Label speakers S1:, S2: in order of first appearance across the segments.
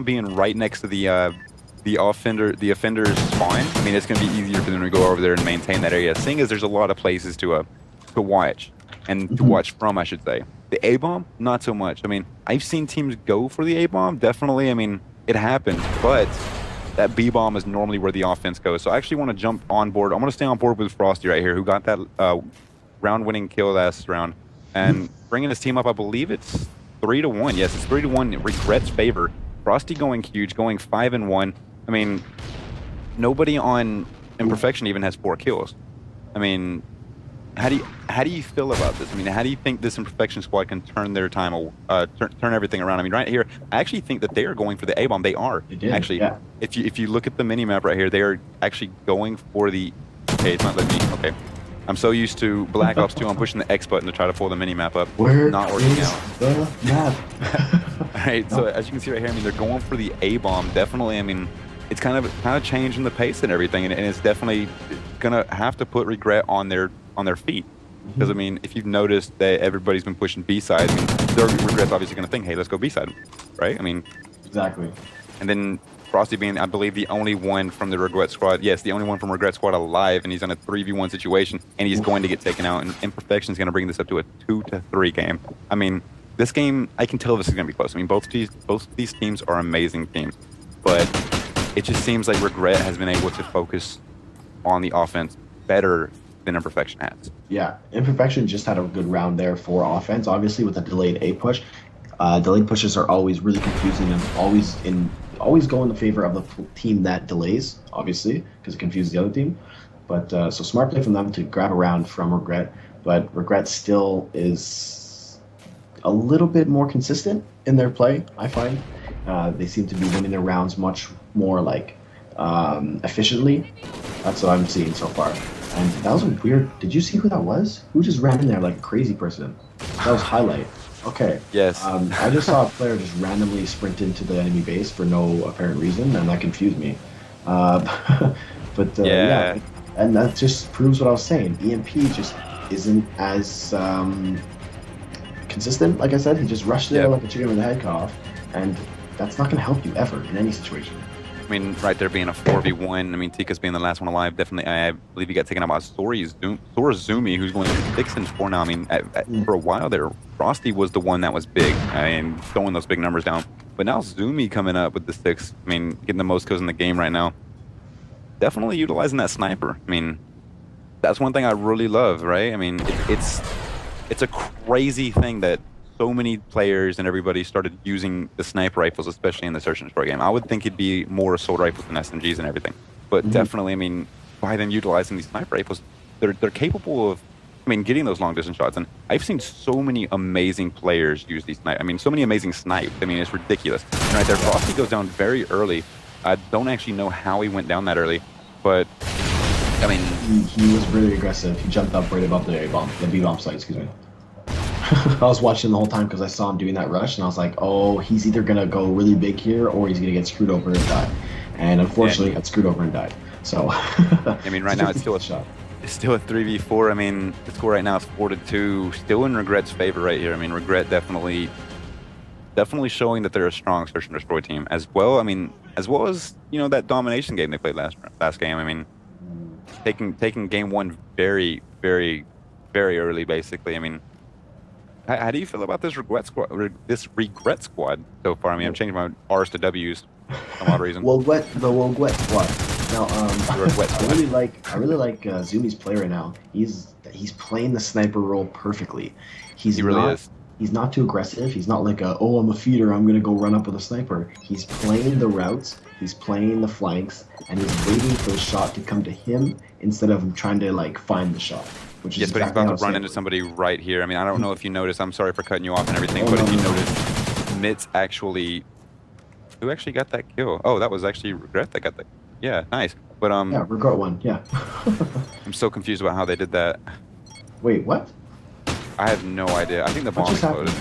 S1: being right next to the offender's spawn, I mean, it's going to be easier for them to go over there and maintain that area. Seeing as there's a lot of places to watch and to watch from, I should say. The A bomb, not so much. I mean, I've seen teams go for the A bomb, definitely. I mean, it happens, but that B bomb is normally where the offense goes. So I actually want to jump on board. I'm going to stay on board with Frosty right here, who got that round-winning kill last round, and bringing his team up. I believe it's 3-1. Yes, it's 3-1. Regret's favor. Frosty going huge, going 5-1. I mean, nobody on Imperfection even has 4 kills. I mean, how do you feel about this? I mean, how do you think this Imperfection squad can turn their time, turn everything around? I mean, right here, I actually think that they are going for the A bomb. They are actually. Yeah. If you look at the mini map right here, they are actually going for the. Okay, it's not letting me. Okay, I'm so used to Black Ops 2. I'm pushing the X button to try to pull the mini map up.
S2: Where
S1: not working
S2: is
S1: out.
S2: the map?
S1: All right, so as you can see right here, I mean, they're going for the A bomb. Definitely, I mean, it's kind of changing the pace and everything, and it's definitely gonna have to put Regret on their feet. Because, I mean, if you've noticed that everybody's been pushing B-side, I mean, Regret's obviously going to think, hey, let's go B-side, right? I mean...
S2: Exactly.
S1: And then Frosty being, I believe, the only one from the Regret squad, yes, the only one from Regret squad alive, and he's in a 3v1 situation, and he's going to get taken out, and Imperfection's going to bring this up to a 2-3 game. I mean, this game, I can tell this is going to be close. I mean, both these teams are amazing teams, but it just seems like Regret has been able to focus on the offense better than Imperfection has.
S2: Yeah, Imperfection just had a good round there for offense, obviously with a delayed A push. Delayed pushes are always really confusing and always go in the favor of the team that delays, obviously, because it confuses the other team. But so smart play from them to grab a round from Regret, but Regret still is a little bit more consistent in their play, I find. They seem to be winning their rounds much more like efficiently. That's what I'm seeing so far. And that was weird. Did you see who that was? Who just ran in there like a crazy person? That was highlight. Okay.
S1: Yes.
S2: I just saw a player just randomly sprint into the enemy base for no apparent reason, and that confused me. Yeah, and that just proves what I was saying. EmP just isn't as consistent. Like I said, he just rushed there like a chicken with a head cut off, and that's not going to help you ever in any situation.
S1: I mean, right there being a 4v1, I mean, Tika's being the last one alive, definitely, I believe he got taken out by Zumi, who's going 6-4 now. I mean, for a while there, Frosty was the one that was big, I mean, throwing those big numbers down. But now Zumi coming up with the 6, I mean, getting the most kills in the game right now. Definitely utilizing that sniper. I mean, that's one thing I really love, right? I mean, it's a crazy thing that so many players and everybody started using the sniper rifles, especially in the search and destroy game. I would think it'd be more assault rifles than SMGs and everything. But definitely, I mean, by them utilizing these sniper rifles, they're capable of, I mean, getting those long distance shots. And I've seen so many amazing players use these snipes. I mean, so many amazing snipes. I mean, it's ridiculous. And right there, Frosty goes down very early. I don't actually know how he went down that early, but I mean,
S2: he was really aggressive. He jumped up right above the A bomb, the B bomb site. Excuse me. I was watching the whole time because I saw him doing that rush, and I was like, oh, he's either going to go really big here or he's going to get screwed over and die. And unfortunately, got screwed over and died. So,
S1: I mean, right now it's still a shot. It's still a 3v4. I mean, the score right now is 4-2. Still in Regret's favor right here. I mean, Regret definitely showing that they're a strong search and destroy team as well. I mean, as well as, you know, that domination game they played last game. I mean, taking game 1 very, very, very early, basically. I mean, how do you feel about this Regret squad so far? I mean, I'm changing my R's to W's for some odd reason.
S2: The Regret squad. Now, I really like Zumi's play right now. He's playing the sniper role perfectly. He really is. He's not too aggressive. He's not like I'm a feeder, I'm gonna go run up with a sniper. He's playing the routes. He's playing the flanks, and he's waiting for the shot to come to him instead of trying to like find the shot. Which
S1: yes,
S2: is
S1: but he's about to run into somebody right here. I mean, I don't know if you noticed. I'm sorry for cutting you off and everything, but if you noticed, Mitz actually... Who actually got that kill? Oh, that was actually Regret that got that. Yeah, nice. But
S2: yeah, Regret won. Yeah.
S1: I'm so confused about how they did that.
S2: Wait, what?
S1: I have no idea. I think the bomb exploded.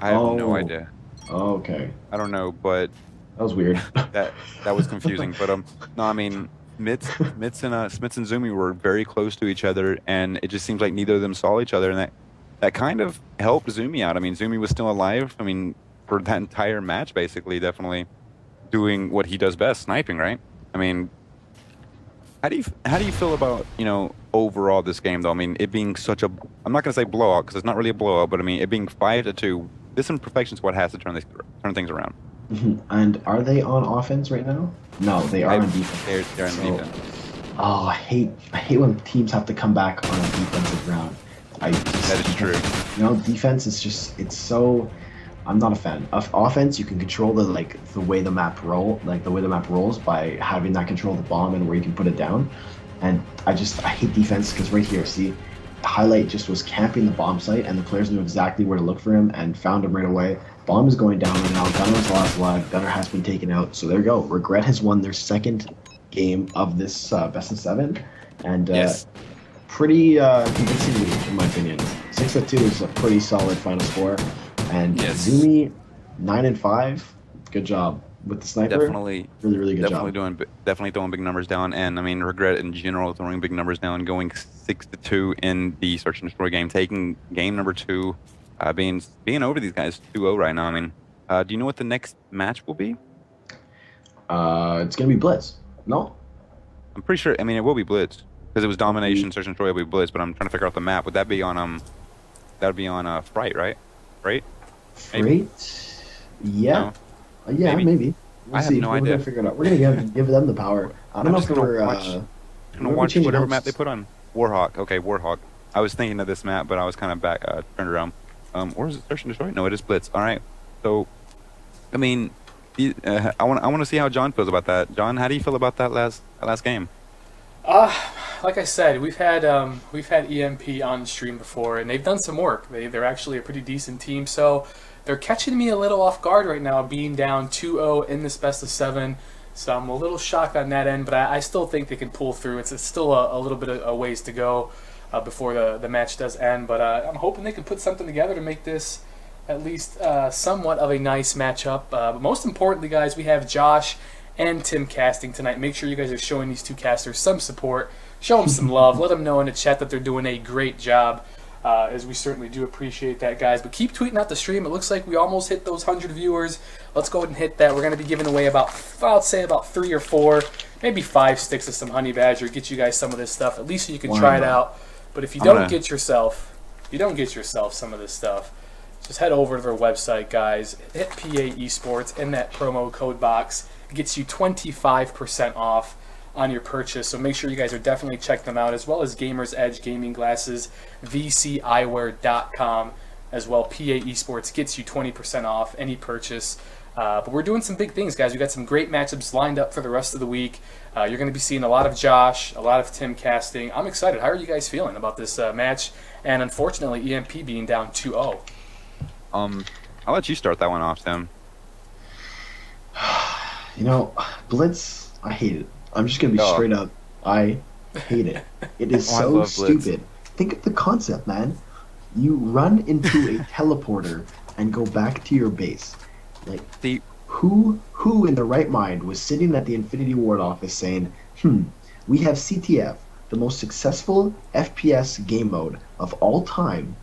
S1: I have no idea.
S2: Oh, okay.
S1: I don't know, but
S2: that was weird.
S1: that was confusing. But no, I mean, Smits and Zumi were very close to each other, and it just seems like neither of them saw each other, and that kind of helped Zumi out. I mean, Zumi was still alive. I mean, for that entire match, basically, definitely. doing what he does best, sniping, right? I mean, how do you feel about, overall this game though? I mean, it being such a, I'm not gonna say blowout because it's not really a blowout, but I mean, it being 5-2. This imperfection is what has to turn things around.
S2: And are they on offense right now? No, they are
S1: I
S2: on defense.
S1: they're in
S2: So,
S1: defense.
S2: oh, I hate when teams have to come back on a defensive round. I just,
S1: That is true.
S2: defense is just it's so. I'm not a fan of offense. You can control the way the map rolls by having that control of the bomb and where you can put it down. And I hate defense because right here, see, the highlight just was camping the bomb site and the players knew exactly where to look for him and found him right away. Bomb is going down right now. Gunner's lost lag. Gunner has been taken out. So there you go. Regret has won their second game of this best of 7, and
S1: Yes,
S2: pretty convincingly, in my opinion. 6-2 is a pretty solid final score. And
S1: yes.
S2: Zumi, 9-5. Good job with the sniper.
S1: Definitely,
S2: Really, really good
S1: definitely
S2: job.
S1: definitely throwing big numbers down, and I mean, Regret in general throwing big numbers down, going 6-2 in the search and destroy game, taking game number 2, being over these guys 2-0 right now. I mean, do you know what the next match will be?
S2: It's gonna be Blitz. No?
S1: I'm pretty sure. I mean, it will be Blitz because it was domination, search and destroy will be Blitz, but I'm trying to figure out the map. Would that be on That would be on Fright, right? Right? Maybe.
S2: Freight? Yeah.
S1: No,
S2: Yeah, maybe. We'll
S1: I have
S2: see.
S1: no
S2: We're
S1: idea.
S2: gonna figure it out. We're gonna give them the power. I don't
S1: I'm
S2: know
S1: just
S2: if
S1: gonna
S2: we're
S1: watch. I'm gonna
S2: we're
S1: watch
S2: changing
S1: whatever map
S2: hosts.
S1: they put on. Warhawk. Okay, Warhawk. I was thinking of this map, but I was kind of back turned around. Or is it search and destroy? No, it is Blitz. All right. So, I mean, I want to see how John feels about that. John, how do you feel about that last game?
S3: Uh, like I said, we've had EMP on stream before, and they've done some work. They're actually a pretty decent team, so they're catching me a little off guard right now, being down 2-0 in this best of 7. So I'm a little shocked on that end, but I still think they can pull through. It's still a little bit of a ways to go before the match does end, but I'm hoping they can put something together to make this at least somewhat of a nice matchup. But most importantly, guys, we have Josh and Tim casting tonight. Make sure you guys are showing these two casters some support. Show them some love. Let them know in the chat that they're doing a great job, as we certainly do appreciate that, guys. But keep tweeting out the stream. It looks like we almost hit those 100 viewers. Let's go ahead and hit that. We're going to be giving away about 3 or 4, maybe 5 sticks of some honey badger. Get you guys some of this stuff, at least so you can try it out. But if you don't get yourself some of this stuff, just head over to their website, guys. Hit PA Esports in that promo code box. It gets you 25% off on your purchase. So make sure you guys are definitely check them out, as well as Gamers Edge Gaming Glasses, VCEyewear.com as well. PA Esports gets you 20% off any purchase. But we're doing some big things, guys. We got some great matchups lined up for the rest of the week. You're going to be seeing a lot of Josh, a lot of Tim casting. I'm excited. How are you guys feeling about this match? And unfortunately, EMP being down 2-0.
S1: I'll let you start that one off, Tim.
S2: Blitz, I hate it. I'm just gonna be
S1: Oh.
S2: straight up. I hate it. It is
S1: Oh, I
S2: so
S1: love Blitz.
S2: stupid. Think of the concept, man. You run into a teleporter and go back to your base. Like,
S1: See,
S2: who in their right mind was sitting at the Infinity Ward office saying, we have CTF, the most successful FPS game mode of all time,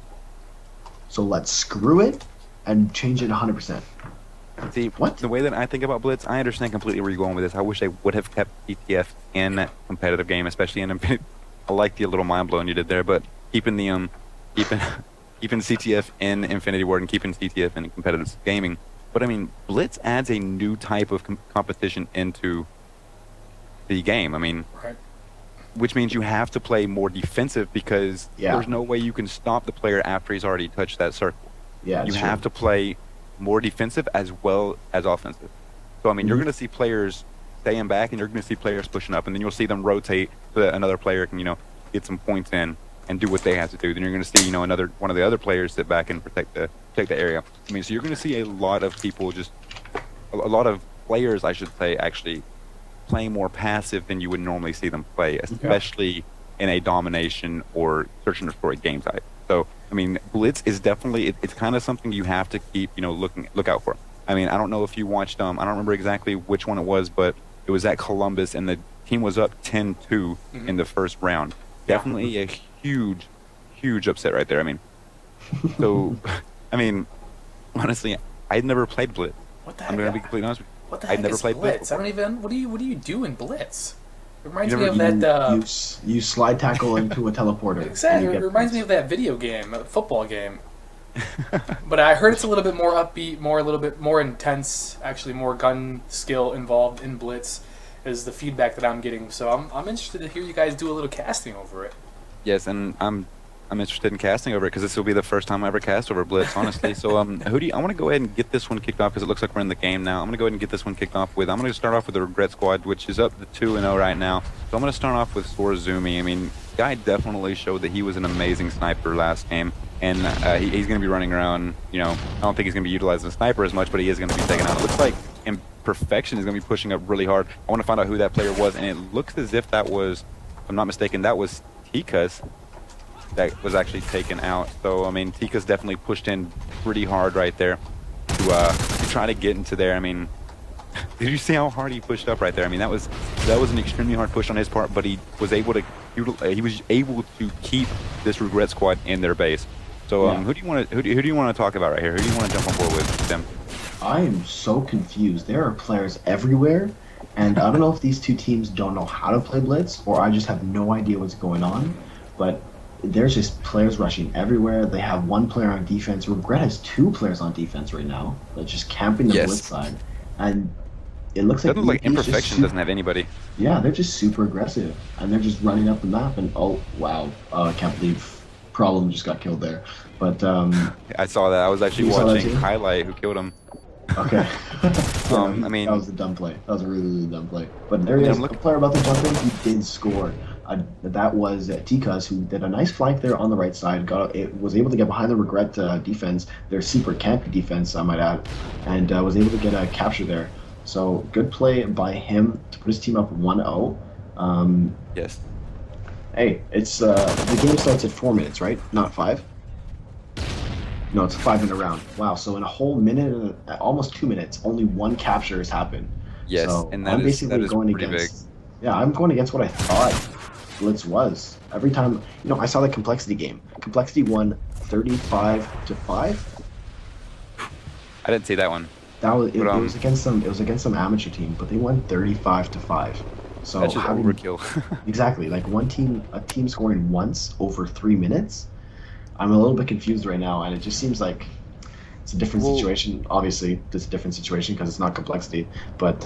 S2: so let's screw it and change it 100%.
S1: See,
S2: What?
S1: the way that I think about Blitz, I understand completely where you're going with this. I wish they would have kept ETF in that competitive game, especially in a. I like the little mind blowing you did there, but keeping the keeping CTF in Infinity Ward and keeping CTF in competitive gaming. But I mean, Blitz adds a new type of competition into the game. I mean,
S3: Right.
S1: which means you have to play more defensive because there's no way you can stop the player after he's already touched that circle.
S2: Yeah,
S1: You
S2: it's
S1: have to play more defensive as well as offensive. So I mean, you're going to see players staying back, and you're going to see players pushing up, and then you'll see them rotate so that another player can, get some points in and do what they have to do. Then you're going to see, another one of the other players sit back and protect the area. I mean, so you're going to see a lot of people a lot of players, I should say, actually playing more passive than you would normally see them play, especially in a domination or search and destroy game type. So, I mean, Blitz is definitely, it's kind of something you have to keep, look out for. I mean, I don't know if you watched, I don't remember exactly which one it was, but it was at Columbus, and the team was up 10-2 in the first round. Definitely a huge, huge upset right there. I mean, so, I mean, honestly, I'd never played Blitz.
S3: What the
S1: I'm
S3: heck?
S1: going to be completely honest with you.
S3: What the
S1: I've
S3: heck
S1: never
S3: is
S1: played Blitz
S3: Blitz? I don't even. What do you do in Blitz? It reminds
S1: You
S3: me
S1: never-
S3: of that.
S2: You slide tackle into a teleporter.
S3: Exactly.
S2: and you
S3: It
S2: get
S3: reminds me of that video game, a football game. But I heard it's a little bit more upbeat, a little bit more intense. Actually, more gun skill involved in Blitz, is the feedback that I'm getting. So I'm interested to hear you guys do a little casting over it.
S1: Yes, and I'm interested in casting over it because this will be the first time I ever cast over Blitz, honestly. So I want to go ahead and get this one kicked off because it looks like we're in the game now. I'm gonna go ahead and get this one kicked off with. I'm gonna start off with the Regret squad, which is up to 2-0 right now. So I'm gonna start off with Zumi. I mean, guy definitely showed that he was an amazing sniper last game, and he's gonna be running around. You know, I don't think he's gonna be utilizing the sniper as much, but he is gonna be taken out. It looks like Imperfection is gonna be pushing up really hard. I want to find out who that player was, and it looks as if that was, if I'm not mistaken, that was Tikas that was actually taken out. So I mean, Tika's definitely pushed in pretty hard right there to try to get into there. I mean, did you see how hard he pushed up right there? I mean, that was an extremely hard push on his part, but he was able to keep this Regret squad in their base. So who do you want to talk about right here? Who do you want to jump on board with, Tim?
S2: I am so confused. There are players everywhere, and I don't know if these two teams don't know how to play Blitz, or I just have no idea what's going on. But there's just players rushing everywhere. They have one player on defense. Regret has two players on defense right now. They're just camping the Blitz side. And it looks like...
S1: Doesn't look like Imperfection doesn't have anybody.
S2: Yeah, they're just super aggressive. And they're just running up the map. And oh, wow. I can't believe Problem just got killed there. But
S1: I saw that. I was actually watching highlight who killed him.
S2: Okay.
S1: I mean...
S2: That was a dumb play. That was a really, really dumb play. But there he is. The player about to jump in, he did score. That was Tikas, who did a nice flank there on the right side. Was able to get behind the Regret defense, their super campy defense, I might add, and was able to get a capture there. So good play by him to put his team up 1-0.
S1: Yes.
S2: Hey, it's the game starts at 4 minutes, right? Not 5. No, it's a 5-minute round. Wow. So in a whole minute, almost 2 minutes, only one capture has happened.
S1: Yes,
S2: so
S1: and that is
S2: going
S1: pretty
S2: against,
S1: big.
S2: Yeah, I'm going against what I thought Blitz was. Every time, I saw the Complexity game. Complexity won 35-5.
S1: I didn't see that one.
S2: That was it was against some. It was against some amateur team, but they won 35-5. So
S1: that's just overkill.
S2: Exactly, like a team scoring once over 3 minutes. I'm a little bit confused right now, and it just seems like it's a different situation. Obviously, it's a different situation because it's not Complexity. But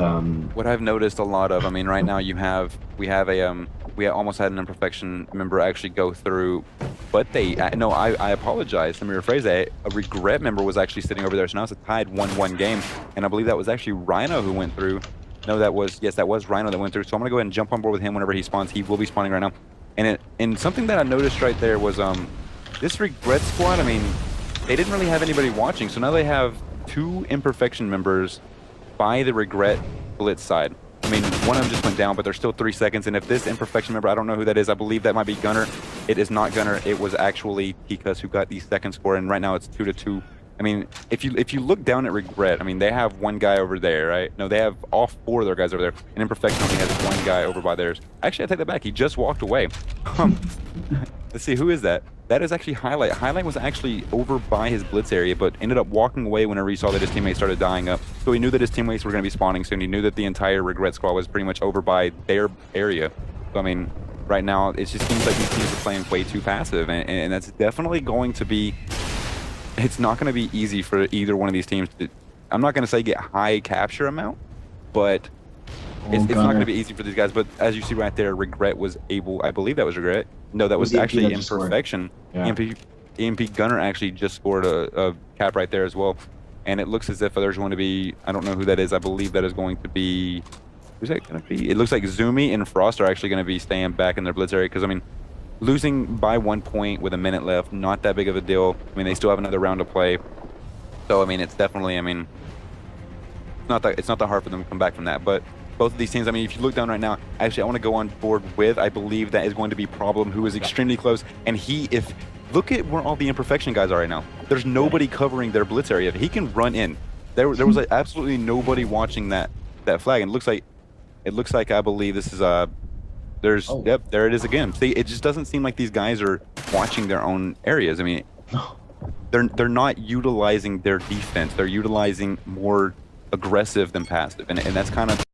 S1: what I've noticed a lot of, I mean, right now we almost had an Imperfection member actually go through, but I apologize. Let me rephrase that. A Regret member was actually sitting over there, so now it's a tied 1-1 game, and I believe that was actually Rhino who went through. No, that was Rhino that went through. So I'm gonna go ahead and jump on board with him whenever he spawns. He will be spawning right now, and something that I noticed right there was this Regret squad. I mean, they didn't really have anybody watching, so now they have 2 Imperfection members by the Regret Blitz side. I mean, one of them just went down, but there's still 3 seconds, and if this Imperfection member, I don't know who that is, I believe that might be Gunner. It is not Gunner, it was actually Tikas who got the second score, and right now it's 2-2. I mean, if you look down at Regret, I mean, they have one guy over there, right? No, they have all 4 of their guys over there, and Imperfection only has one guy over by theirs. Actually, I take that back, he just walked away. Let's see, who is that? That is actually Highlight. Highlight was actually over by his Blitz area, but ended up walking away whenever he saw that his teammates started dying up. So he knew that his teammates were going to be spawning soon. He knew that the entire Regret squad was pretty much over by their area. So, I mean, right now, it just seems like these teams are playing way too passive, and that's definitely going to be... It's not going to be easy for either one of these teams to... I'm not going to say get high capture amount, but... It's not going to be easy for these guys, but as you see right there, Regret was able, I believe that was Regret. No, that was actually Imperfection.
S2: Yeah.
S1: EmP Gunner actually just scored a cap right there as well. And it looks as if there's going to be, I don't know who that is, I believe that is going to be, who's that going to be? It looks like Zumi and Frost are actually going to be staying back in their Blitz area, because I mean, losing by 1 point with a minute left, not that big of a deal. I mean, they still have another round to play. So, I mean, it's definitely, I mean, it's not that hard for them to come back from that, but both of these teams, I mean, if you look down right now, actually, I want to go on board with, I believe that is going to be Problem, who is extremely close. And look at where all the Imperfection guys are right now. There's nobody covering their Blitz area. He can run in. There was like, absolutely nobody watching that flag. And it looks like I believe this is yep, there it is again. See, it just doesn't seem like these guys are watching their own areas. I mean, they're not utilizing their defense. They're utilizing more aggressive than passive, and that's kind of